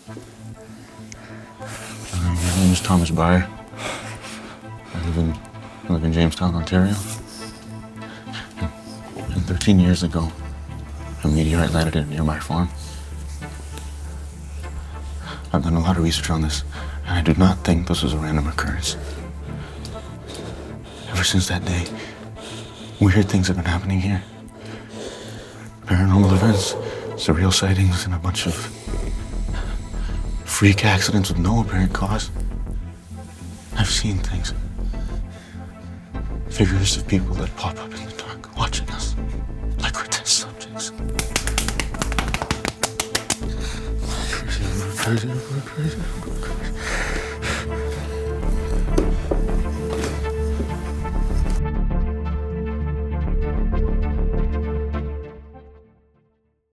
My name is Thomas Briar. I live in Jamestown, Ontario. And 13 years ago, a meteorite landed in a nearby farm. I've done a lot of research on this, and I do not think this was a random occurrence. Ever since that day, weird things have been happening here. Paranormal events, surreal sightings, and a bunch of freak accidents with no apparent cause. I've seen things. Figures of people that pop up in the dark, watching us, like we're test subjects. Crazy.